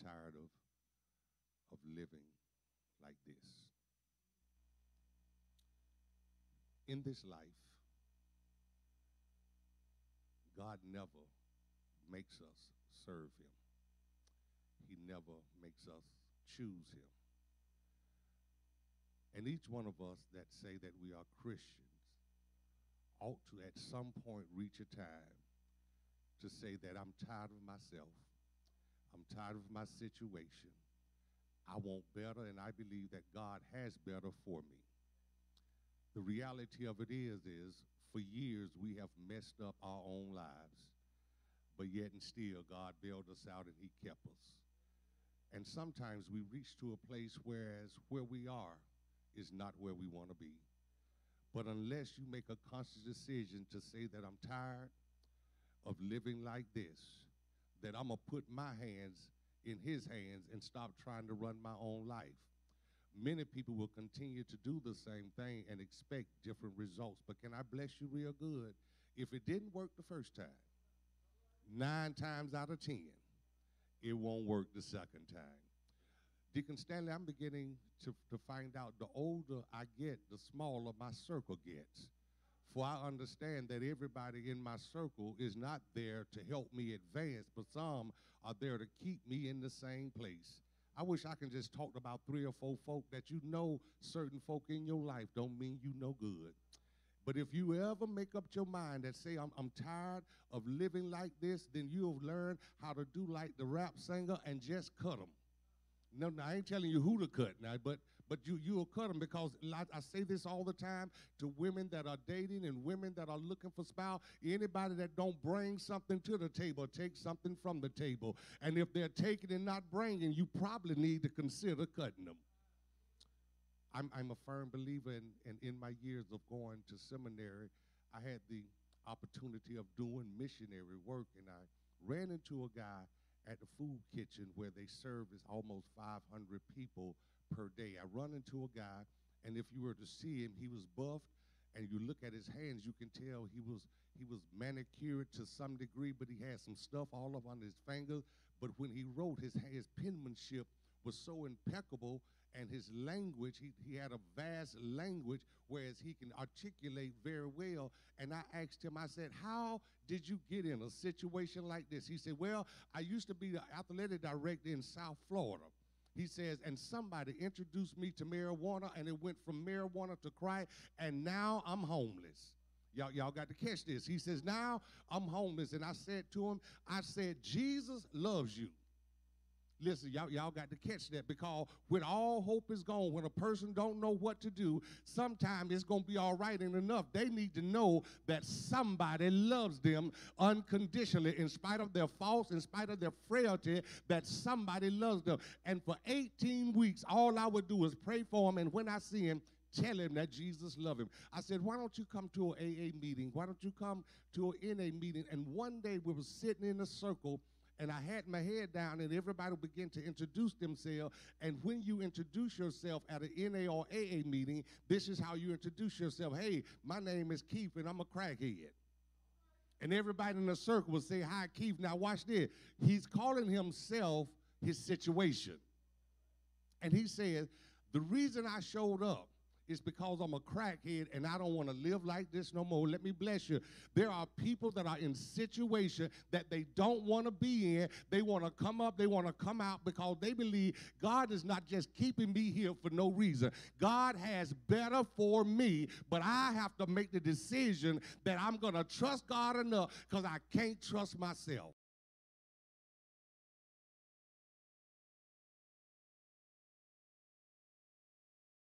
tired of living like this. In this life, God never makes us serve him. He never makes us choose him. And each one of us that say that we are Christians ought to at some point reach a time to say that I'm tired of myself. I'm tired of my situation. I want better, and I believe that God has better for me. The reality of it is for years we have messed up our own lives, but yet and still God bailed us out and he kept us. And sometimes we reach to a place where we are is not where we want to be. But unless you make a conscious decision to say that I'm tired of living like this, that I'm going to put my hands in his hands and stop trying to run my own life. Many people will continue to do the same thing and expect different results. But can I bless you real good? If it didn't work the first time, 9 times out of 10, it won't work the second time. Deacon Stanley, I'm beginning to find out the older I get, the smaller my circle gets. For I understand that everybody in my circle is not there to help me advance, but some are there to keep me in the same place. I wish I can just talk about 3 or 4 folk that you know. Certain folk in your life don't mean you no good. But if you ever make up your mind that say, I'm tired of living like this, then you'll learn how to do like the rap singer and just cut them. No, I ain't telling you who to cut now, but you'll cut them, because I say this all the time to women that are dating and women that are looking for spouse. Anybody that don't bring something to the table, take something from the table. And if they're taking and not bringing, you probably need to consider cutting them. I'm a firm believer in my years of going to seminary, I had the opportunity of doing missionary work, and I ran into a guy at the food kitchen where they service almost 500 people per day. I run into a guy, and if you were to see him, he was buffed, and you look at his hands, you can tell he was manicured to some degree, but he had some stuff all up on his fingers. But when he wrote, his penmanship was so impeccable, and his language, he had a vast language, whereas he can articulate very well. And I asked him, I said, how did you get in a situation like this? He said, well, I used to be the athletic director in South Florida. He says, and somebody introduced me to marijuana, and it went from marijuana to crack, and now I'm homeless. Y'all got to catch this. He says, now I'm homeless. And I said to him, I said, Jesus loves you. Listen, y'all got to catch that, because when all hope is gone, when a person don't know what to do, sometimes it's going to be all right and enough. They need to know that somebody loves them unconditionally, in spite of their faults, in spite of their frailty, that somebody loves them. And for 18 weeks, all I would do is pray for him, and when I see him, tell him that Jesus loves him. I said, why don't you come to an AA meeting? Why don't you come to an NA meeting? And one day we were sitting in a circle, and I had my head down, and everybody would begin to introduce themselves. And when you introduce yourself at an NA or AA meeting, this is how you introduce yourself. Hey, my name is Keith, and I'm a crackhead. And everybody in the circle would say, hi, Keith. Now watch this. He's calling himself his situation. And he says, the reason I showed up is because I'm a crackhead and I don't want to live like this no more. Let me bless you. There are people that are in situations that they don't want to be in. They want to come up, they want to come out, because they believe God is not just keeping me here for no reason. God has better for me, but I have to make the decision that I'm going to trust God enough, because I can't trust myself.